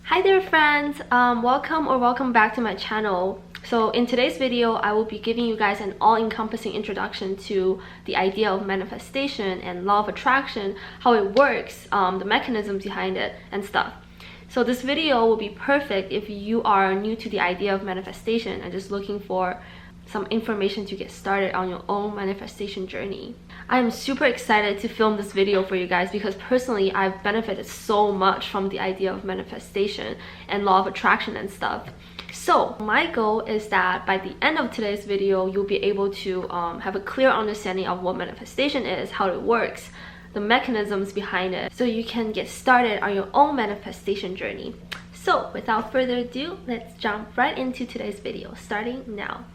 Hi there friends, welcome back to my channel. So in today's video, I will be giving you guys an all-encompassing introduction to the idea of manifestation and law of attraction, how it works, the mechanisms behind it and stuff. So this video will be perfect if you are new to the idea of manifestation and just looking for some information to get started on your own manifestation journey. I am super excited to film this video for you guys because personally I've benefited so much from the idea of manifestation and law of attraction and stuff. So my goal is that by the end of today's video, you'll be able to have a clear understanding of what manifestation is, how it works, the mechanisms behind it, so you can get started on your own manifestation journey. So without further ado, let's jump right into today's video, starting now.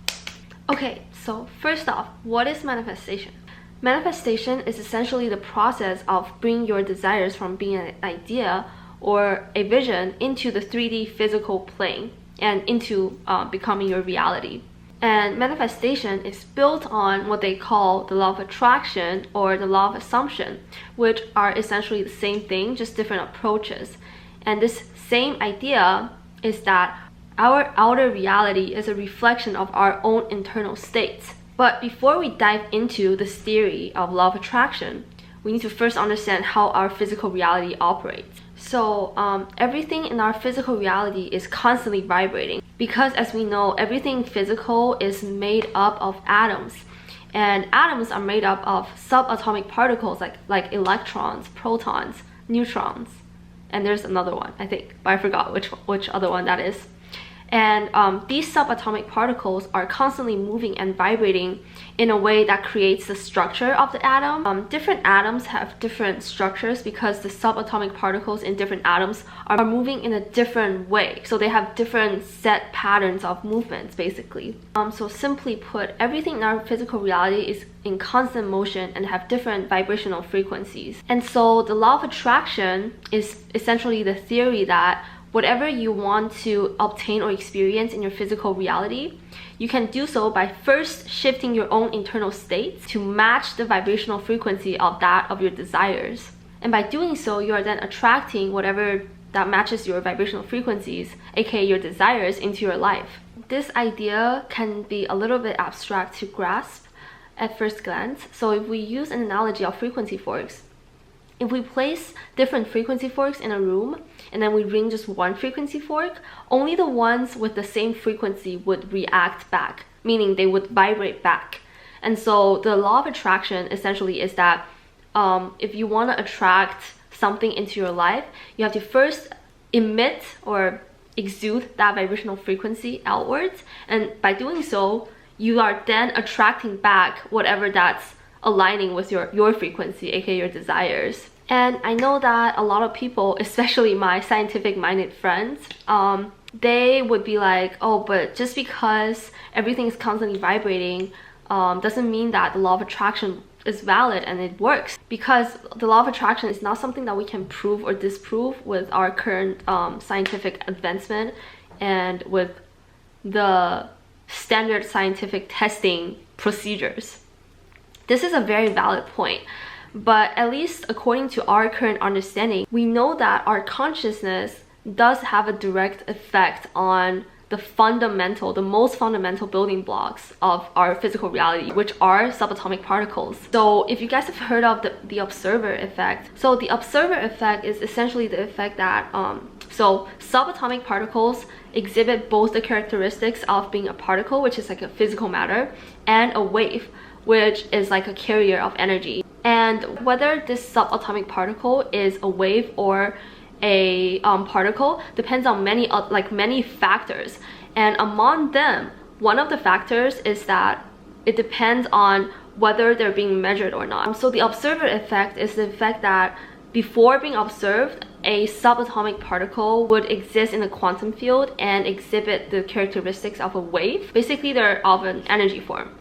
Okay, so first off, what is manifestation? Manifestation is essentially the process of bringing your desires from being an idea or a vision into the 3D physical plane and into becoming your reality. And manifestation is built on what they call the law of attraction or the law of assumption, which are essentially the same thing, just different approaches. And this same idea is that our outer reality is a reflection of our own internal states. But before we dive into this theory of law of attraction, we need to first understand how our physical reality operates. So everything in our physical reality is constantly vibrating because, as we know, everything physical is made up of atoms. And atoms are made up of subatomic particles like electrons, protons, neutrons. And there's another one, I think, but I forgot which other one that is. And these subatomic particles are constantly moving and vibrating in a way that creates the structure of the atom. Different atoms have different structures because the subatomic particles in different atoms are moving in a different way. So they have different set patterns of movements, basically. So simply put, everything in our physical reality is in constant motion and have different vibrational frequencies. And so the law of attraction is essentially the theory that whatever you want to obtain or experience in your physical reality, you can do so by first shifting your own internal states to match the vibrational frequency of that of your desires. And by doing so, you are then attracting whatever that matches your vibrational frequencies, aka your desires, into your life. This idea can be a little bit abstract to grasp at first glance. So if we use an analogy of frequency forks, if we place different frequency forks in a room and then we ring just one frequency fork, only the ones with the same frequency would react back, meaning they would vibrate back. And so the law of attraction essentially is that if you want to attract something into your life, you have to first emit or exude that vibrational frequency outwards. And by doing so, you are then attracting back whatever that's aligning with your frequency, aka your desires. And I know that a lot of people, especially my scientific-minded friends, they would be like, oh, but just because everything is constantly vibrating doesn't mean that the law of attraction is valid and it works, because the law of attraction is not something that we can prove or disprove with our current scientific advancement and with the standard scientific testing procedures. This is a very valid point, but at least according to our current understanding, we know that our consciousness does have a direct effect on the most fundamental building blocks of our physical reality, which are subatomic particles. So if you guys have heard of the observer effect, so the observer effect is essentially the effect that so subatomic particles exhibit both the characteristics of being a particle, which is like a physical matter, and a wave, which is like a carrier of energy. And whether this subatomic particle is a wave or a particle depends on many factors. And among them, one of the factors is that it depends on whether they're being measured or not. So the observer effect is the effect that before being observed, a subatomic particle would exist in a quantum field and exhibit the characteristics of a wave. Basically, they're of an energy form.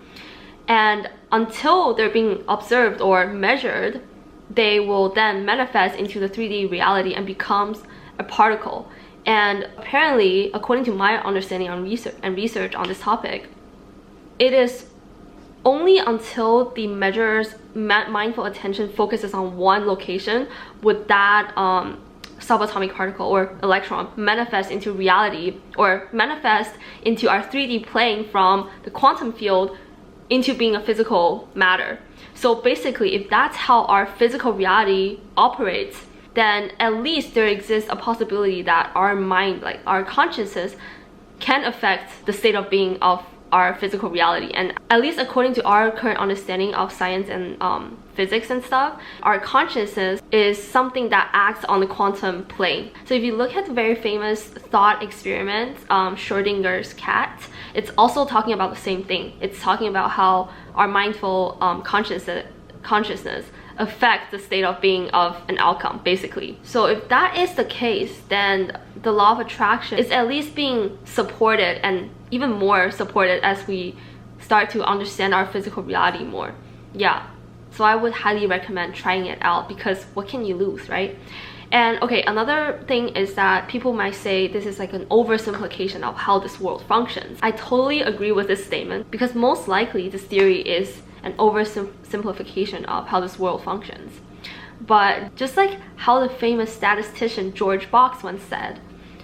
And until they're being observed or measured, they will then manifest into the 3D reality and becomes a particle. And apparently, according to my understanding on research on this topic, it is only until the measurer's mindful attention focuses on one location would that subatomic particle or electron manifest into reality, or manifest into our 3D plane from the quantum field into being a physical matter. So basically, if that's how our physical reality operates, then at least there exists a possibility that our mind, like our consciousness, can affect the state of being of our physical reality. And at least according to our current understanding of science and physics and stuff, our consciousness is something that acts on the quantum plane. So if you look at the very famous thought experiment, Schrodinger's cat, it's also talking about the same thing. It's talking about how our mindful consciousness affects the state of being of an outcome, basically. So if that is the case, then the law of attraction is at least being supported, and even more supported as we start to understand our physical reality more. Yeah, so I would highly recommend trying it out, because what can you lose, right? And okay, another thing is that people might say this is like an oversimplification of how this world functions. I totally agree with this statement, because most likely this theory is an oversimplification of how this world functions. But just like how the famous statistician George Box once said,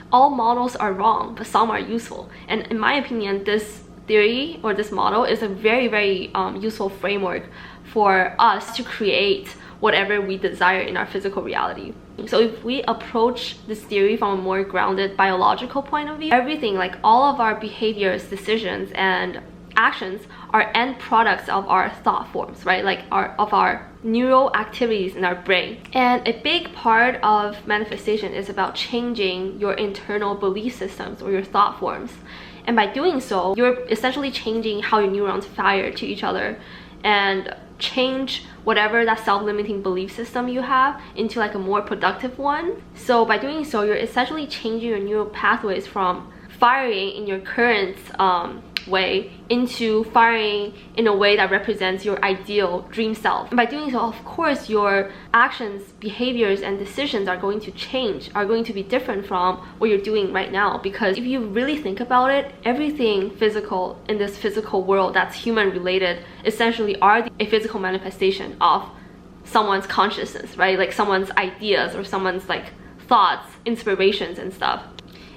all models are wrong, but some are useful. And in my opinion, this theory or this model is a very useful framework for us to create whatever we desire in our physical reality. So if we approach this theory from a more grounded biological point of view, everything, like all of our behaviors, decisions, and actions are end products of our thought forms, right? Like of our neural activities in our brain. And a big part of manifestation is about changing your internal belief systems or your thought forms. And by doing so, you're essentially changing how your neurons fire to each other, and change whatever that self-limiting belief system you have into like a more productive one. So by doing so, you're essentially changing your neural pathways from firing in your current way into firing in a way that represents your ideal dream self. And by doing so, of course, your actions, behaviors, and decisions are going to change, are going to be different from what you're doing right now. Because if you really think about it, everything physical in this physical world that's human related essentially are a physical manifestation of someone's consciousness, right? Like someone's ideas or someone's like thoughts, inspirations, and stuff.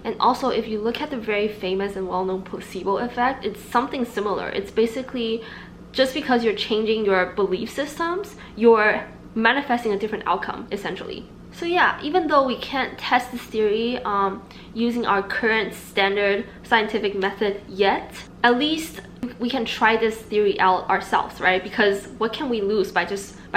And also, if you look at the very famous and well-known placebo effect, it's something similar. It's basically just because you're changing your belief systems, you're manifesting a different outcome, essentially. So yeah, even though we can't test this theory using our current standard scientific method yet, at least we can try this theory out ourselves, right? Because what can we lose by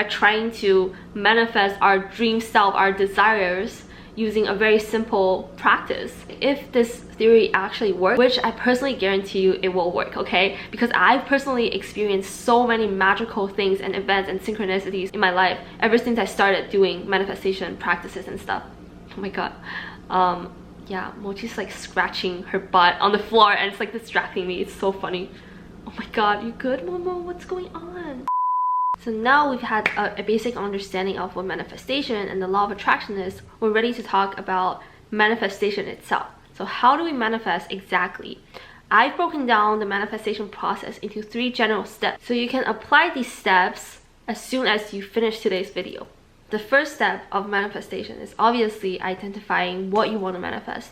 trying to manifest our dream self, our desires, using a very simple practice? If this theory actually works, which I personally guarantee you it will work, okay? Because I've personally experienced so many magical things and events and synchronicities in my life ever since I started doing manifestation practices and stuff. Oh my god. Yeah, Mochi's like scratching her butt on the floor and it's like distracting me. It's so funny. Oh my god, you good, Momo? What's going on? So now we've had a basic understanding of what manifestation and the law of attraction is, we're ready to talk about manifestation itself. So how do we manifest exactly? I've broken down the manifestation process into 3 general steps, so you can apply these steps as soon as you finish today's video. The first step of manifestation is obviously identifying what you want to manifest.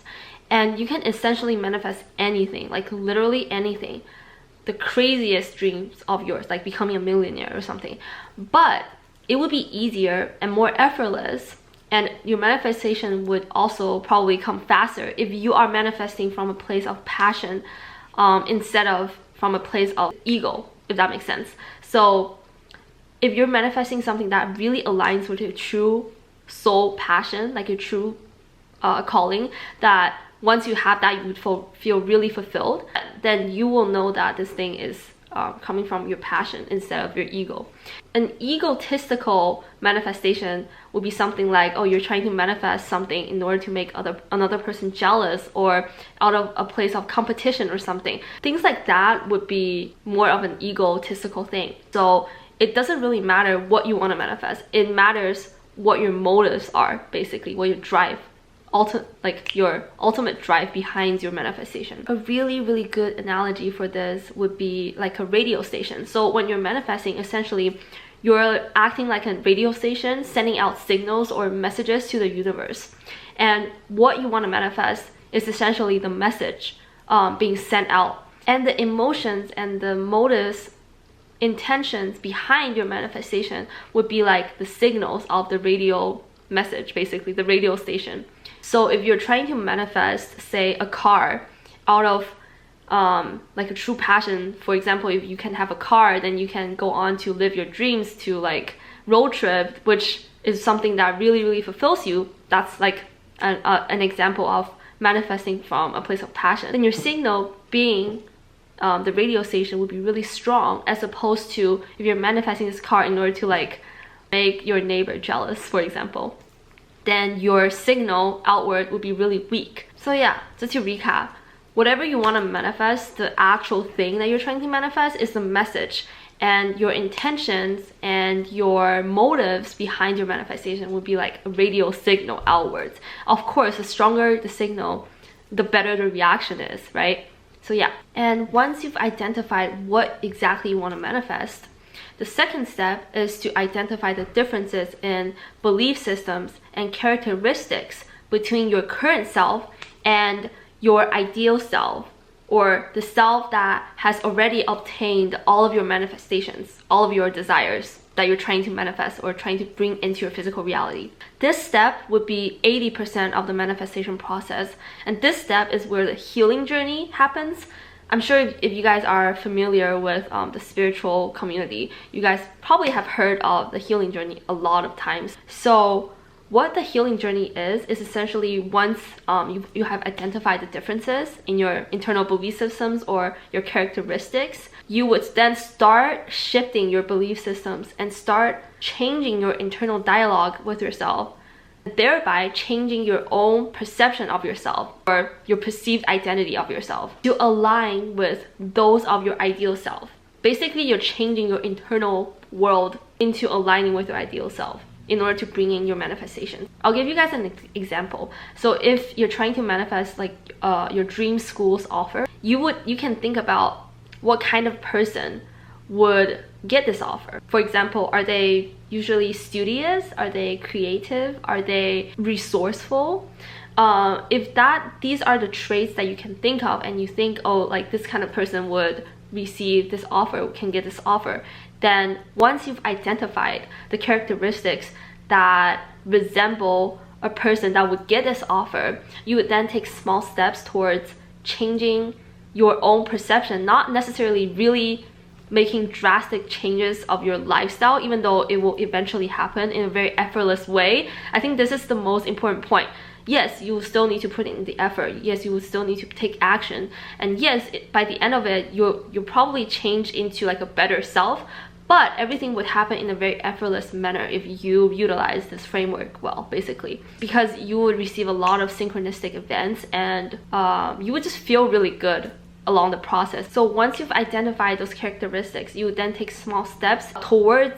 And you can essentially manifest anything, like literally anything. The craziest dreams of yours, like becoming a millionaire or something. But it would be easier and more effortless, and your manifestation would also probably come faster if you are manifesting from a place of passion instead of from a place of ego, if that makes sense. So if you're manifesting something that really aligns with your true soul passion, like your true calling, that once you have that, you would feel really fulfilled, then you will know that this thing is coming from your passion instead of your ego. An egotistical manifestation would be something like, oh, you're trying to manifest something in order to make another person jealous, or out of a place of competition or something. Things like that would be more of an egotistical thing. So it doesn't really matter what you want to manifest. It matters what your motives are, basically, what your drive, your ultimate drive behind your manifestation. A really good analogy for this would be like a radio station. So when you're manifesting, essentially you're acting like a radio station, sending out signals or messages to the universe. And what you want to manifest is essentially the message being sent out. And the emotions and the motives, intentions behind your manifestation would be like the signals of the radio message, basically the radio station. So if you're trying to manifest, say, a car out of like a true passion, for example, if you can have a car, then you can go on to live your dreams, to like road trip, which is something that really fulfills you. That's like an example of manifesting from a place of passion. Then your signal being the radio station would be really strong, as opposed to if you're manifesting this car in order to like make your neighbor jealous, for example, then your signal outward would be really weak. So yeah, just to recap, whatever you want to manifest, the actual thing that you're trying to manifest is the message, and your intentions and your motives behind your manifestation would be like a radio signal outwards. Of course, the stronger the signal, the better the reaction is, right? So yeah, and once you've identified what exactly you want to manifest, the second step is to identify the differences in belief systems and characteristics between your current self and your ideal self, or the self that has already obtained all of your manifestations, all of your desires that you're trying to manifest or trying to bring into your physical reality. This step would be 80% of the manifestation process, and this step is where the healing journey happens. I'm sure if you guys are familiar with the spiritual community, you guys probably have heard of the healing journey a lot of times. So what the healing journey is essentially once you have identified the differences in your internal belief systems or your characteristics, you would then start shifting your belief systems and start changing your internal dialogue with yourself, thereby changing your own perception of yourself or your perceived identity of yourself to align with those of your ideal self. Basically, you're changing your internal world into aligning with your ideal self in order to bring in your manifestation. I'll give you guys an example. So if you're trying to manifest like your dream school's offer, you can think about what kind of person would get this offer. For example, are they usually studious? Are they creative? Are they resourceful? If these are the traits that you can think of, and you think, oh, like this kind of person would receive this offer, can get this offer, then once you've identified the characteristics that resemble a person that would get this offer, you would then take small steps towards changing your own perception, not necessarily really making drastic changes of your lifestyle, even though it will eventually happen in a very effortless way. I think this is the most important point. Yes, you will still need to put in the effort. Yes, you will still need to take action. And yes, by the end of it, you'll probably change into like a better self, but everything would happen in a very effortless manner if you utilize this framework well, basically. Because you would receive a lot of synchronistic events, and you would just feel really good along the process. So once you've identified those characteristics, you would then take small steps towards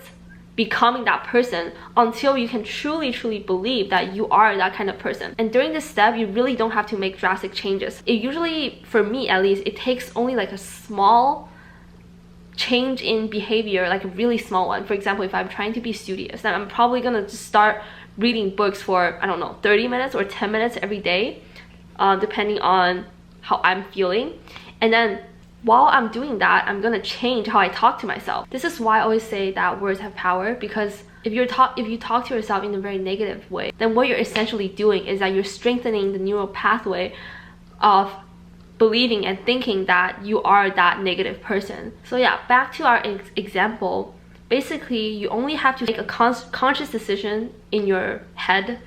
becoming that person until you can truly believe that you are that kind of person. And during this step, you really don't have to make drastic changes. It usually, for me at least, it takes only like a small change in behavior, like a really small one. For example, if I'm trying to be studious, then I'm probably gonna just start reading books for, I don't know, 30 minutes or 10 minutes every day, depending on how I'm feeling. And then while I'm doing that, I'm gonna change how I talk to myself. This is why I always say that words have power, because if you talk to yourself in a very negative way, then what you're essentially doing is that you're strengthening the neural pathway of believing and thinking that you are that negative person. So yeah, back to our example. Basically, you only have to make a conscious decision in your head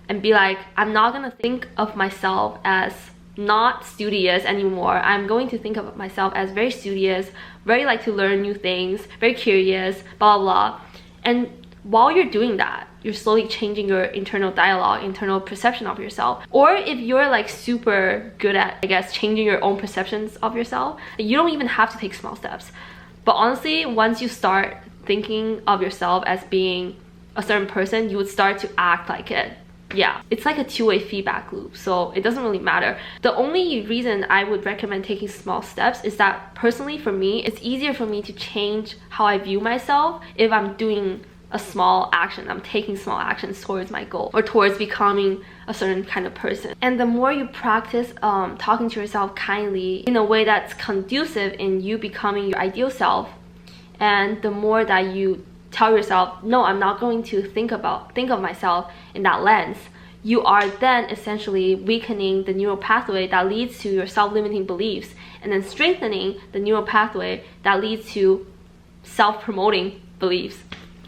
and be like, I'm not gonna think of myself as not studious anymore. I'm going to think of myself as very studious, very like to learn new things, very curious, blah blah blah. And while you're doing that, you're slowly changing your internal dialogue, internal perception of yourself. Or if you're like super good at, I guess, changing your own perceptions of yourself, you don't even have to take small steps. But honestly, once you start thinking of yourself as being a certain person, you would start to act like it. yeah, it's like a two-way feedback loop, so it doesn't really matter. The only reason I would recommend taking small steps is that personally for me, it's easier for me to change how I view myself if I'm doing a small action, I'm taking small actions towards my goal or towards becoming a certain kind of person. And the more you practice talking to yourself kindly in a way that's conducive in you becoming your ideal self, and the more that you tell yourself, no, I'm not going to think of myself in that lens, you are then essentially weakening the neural pathway that leads to your self-limiting beliefs, and then strengthening the neural pathway that leads to self-promoting beliefs.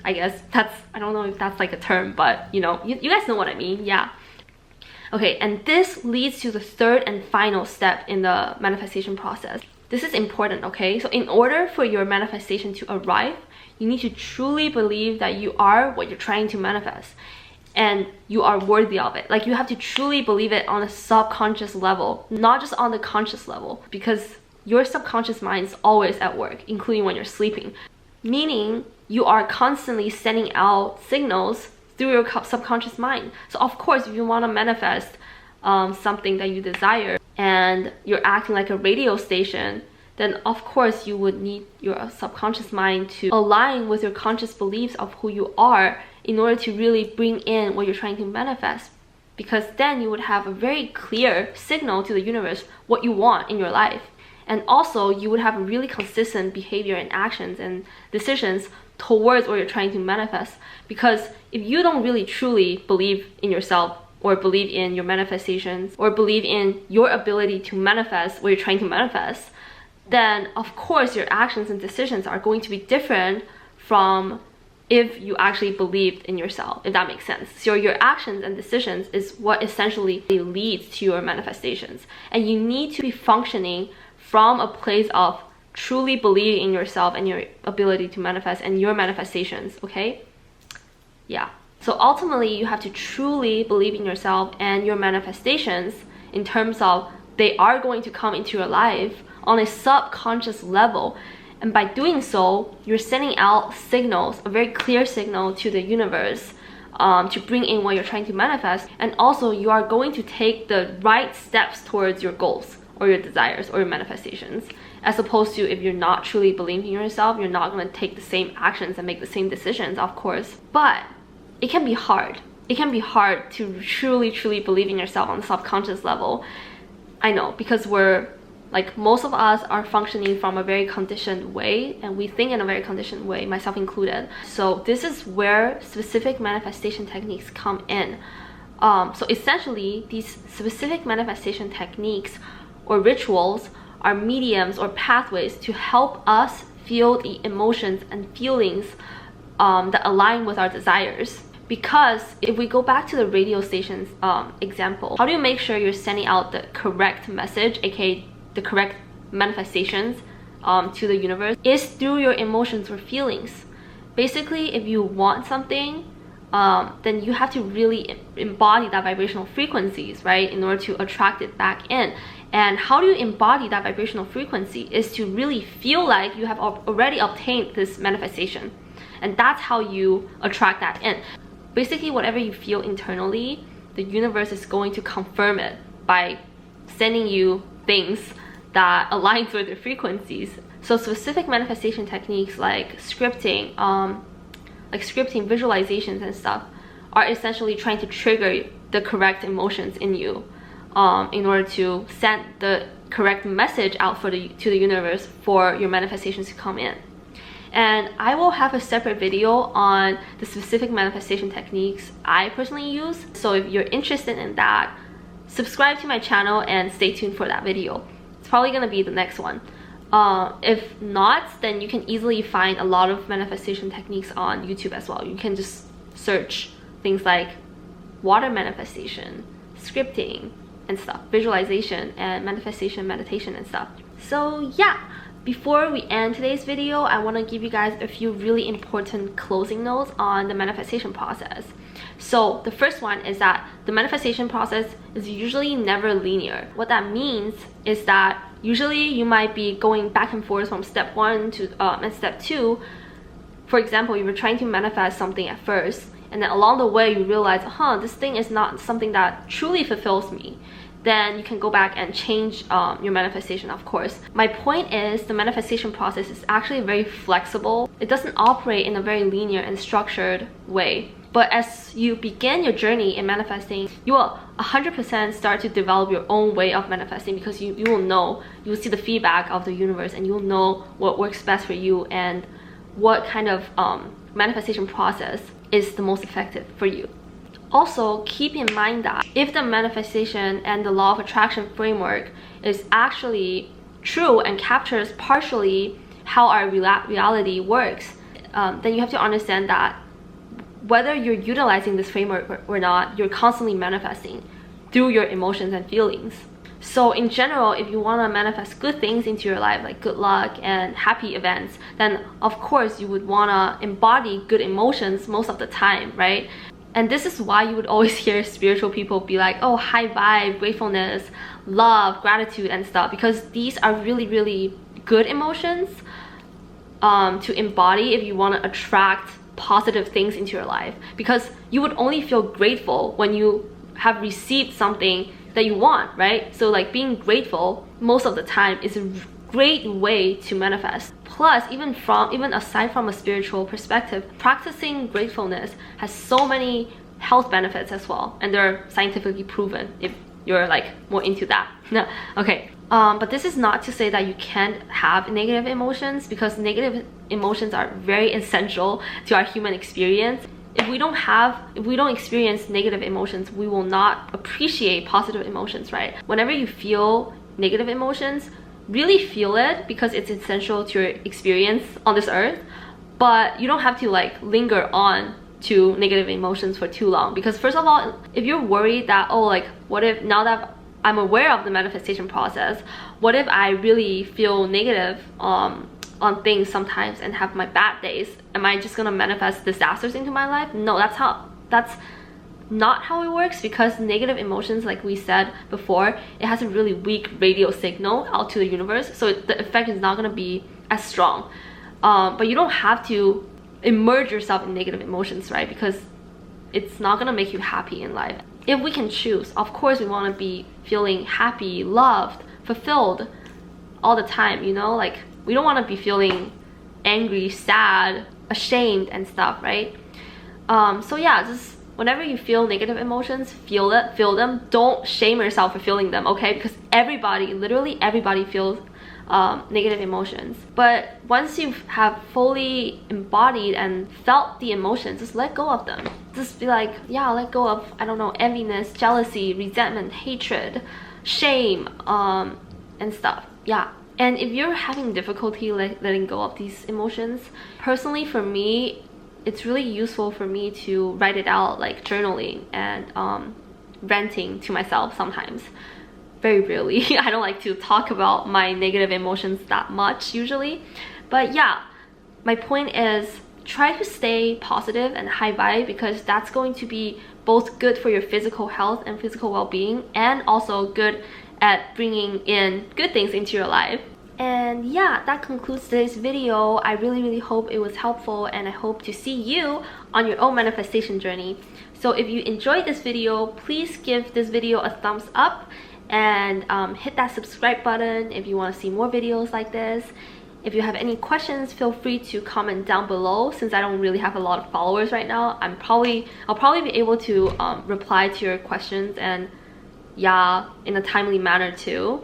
I guess that's, I don't know if that's like a term, but you know, you guys know what I mean, yeah. Okay, and this leads to the third and final step in the manifestation process. This is important, okay? So in order for your manifestation to arrive, you need to truly believe that you are what you're trying to manifest and you are worthy of it. Like, you have to truly believe it on a subconscious level, not just on the conscious level, because your subconscious mind is always at work, including when you're sleeping. Meaning, you are constantly sending out signals through your subconscious mind. So of course, if you want to manifest something that you desire and you're acting like a radio station, then of course you would need your subconscious mind to align with your conscious beliefs of who you are in order to really bring in what you're trying to manifest. Because then you would have a very clear signal to the universe what you want in your life. And also, you would have a really consistent behavior and actions and decisions towards what you're trying to manifest. Because if you don't really truly believe in yourself, or believe in your manifestations, or believe in your ability to manifest what you're trying to manifest, then of course your actions and decisions are going to be different from if you actually believed in yourself, if that makes sense. So your actions and decisions is what essentially leads to your manifestations. And you need to be functioning from a place of truly believing in yourself and your ability to manifest and your manifestations, okay? Yeah. So ultimately, you have to truly believe in yourself and your manifestations in terms of they are going to come into your life on a subconscious level. And by doing so, you're sending out signals, a very clear signal to the universe to bring in what you're trying to manifest. And also, you are going to take the right steps towards your goals or your desires or your manifestations. As opposed to if you're not truly believing in yourself, you're not going to take the same actions and make the same decisions, of course. But it can be hard. It can be hard to truly believe in yourself on the subconscious level. I know, because most of us are functioning from a very conditioned way, and we think in a very conditioned way, myself included. So this is where specific manifestation techniques come in. So essentially, these specific manifestation techniques or rituals are mediums or pathways to help us feel the emotions and feelings that align with our desires. Because if we go back to the radio station's example, how do you make sure you're sending out the correct message, aka the correct manifestations to the universe? Is through your emotions or feelings. Basically, if you want something, then you have to really embody that vibrational frequencies, right, in order to attract it back in. And how do you embody that vibrational frequency is to really feel like you have already obtained this manifestation. And that's how you attract that in. Basically, whatever you feel internally, the universe is going to confirm it by sending you things that aligns with your frequencies. So specific manifestation techniques like scripting, visualizations and stuff are essentially trying to trigger the correct emotions in you in order to send the correct message out to the universe for your manifestations to come in. And I will have a separate video on the specific manifestation techniques I personally use. So if you're interested in that, subscribe to my channel and stay tuned for that video. It's probably gonna be the next one. If not, then you can easily find a lot of manifestation techniques on YouTube as well. You can just search things like water manifestation, scripting and stuff, visualization and manifestation meditation and stuff. So yeah, before we end today's video, I want to give you guys a few really important closing notes on the manifestation process. So the first one is that the manifestation process is usually never linear. What that means is that usually you might be going back and forth from step 1 to and step 2. For example, you were trying to manifest something at first, and then along the way you realize, this thing is not something that truly fulfills me, then you can go back and change your manifestation, of course. My point is the manifestation process is actually very flexible. It doesn't operate in a very linear and structured way. But as you begin your journey in manifesting, you will 100% start to develop your own way of manifesting, because you will know, you will see the feedback of the universe, and you will know what works best for you and what kind of manifestation process is the most effective for you. Also, keep in mind that if the manifestation and the law of attraction framework is actually true and captures partially how our reality works, then you have to understand that whether you're utilizing this framework or not, you're constantly manifesting through your emotions and feelings. So in general, if you want to manifest good things into your life, like good luck and happy events, then of course you would want to embody good emotions most of the time, right? And this is why you would always hear spiritual people be like, oh, high vibe, gratefulness, love, gratitude and stuff, because these are really, really good emotions to embody if you want to attract positive things into your life, because you would only feel grateful when you have received something that you want, right? So like being grateful most of the time is a great way to manifest. Plus, even aside from a spiritual perspective, practicing gratefulness has so many health benefits as well, and they're scientifically proven if you're like more into that. Okay. But this is not to say that you can't have negative emotions, because negative emotions are very essential to our human experience. If we don't experience negative emotions, we will not appreciate positive emotions, right? Whenever you feel negative emotions, really feel it, because it's essential to your experience on this earth. But you don't have to like linger on to negative emotions for too long, because first of all, if you're worried that, oh, like what if now that I'm aware of the manifestation process, what if I really feel negative on things sometimes and have my bad days? Am I just gonna manifest disasters into my life? No, that's not how it works, because negative emotions, like we said before, it has a really weak radio signal out to the universe, so the effect is not gonna be as strong. But you don't have to immerse yourself in negative emotions, right? Because it's not gonna make you happy in life. If we can choose, of course we want to be feeling happy, loved, fulfilled all the time, you know? Like we don't want to be feeling angry, sad, ashamed and stuff, right? So yeah, just whenever you feel negative emotions, feel them. Don't shame yourself for feeling them, okay? Because everybody, literally everybody feels negative emotions. But once you have fully embodied and felt the emotions, just let go of them. Just be like, yeah, let go of, I don't know, enviness, jealousy, resentment, hatred, shame, and stuff. Yeah. And if you're having difficulty letting go of these emotions, personally for me, it's really useful for me to write it out, like journaling and venting to myself sometimes. Very rarely. I don't like to talk about my negative emotions that much usually. But yeah, my point is try to stay positive and high vibe, because that's going to be both good for your physical health and physical well-being, and also good at bringing in good things into your life. And yeah, that concludes today's video. I really hope it was helpful, and I hope to see you on your own manifestation journey. So if you enjoyed this video, please give this video a thumbs up and hit that subscribe button if you want to see more videos like this. If you have any questions, feel free to comment down below. Since I don't really have a lot of followers right now, I'll probably be able to reply to your questions, and yeah, in a timely manner too.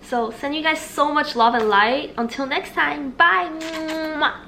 So send you guys so much love and light. Until next time, bye.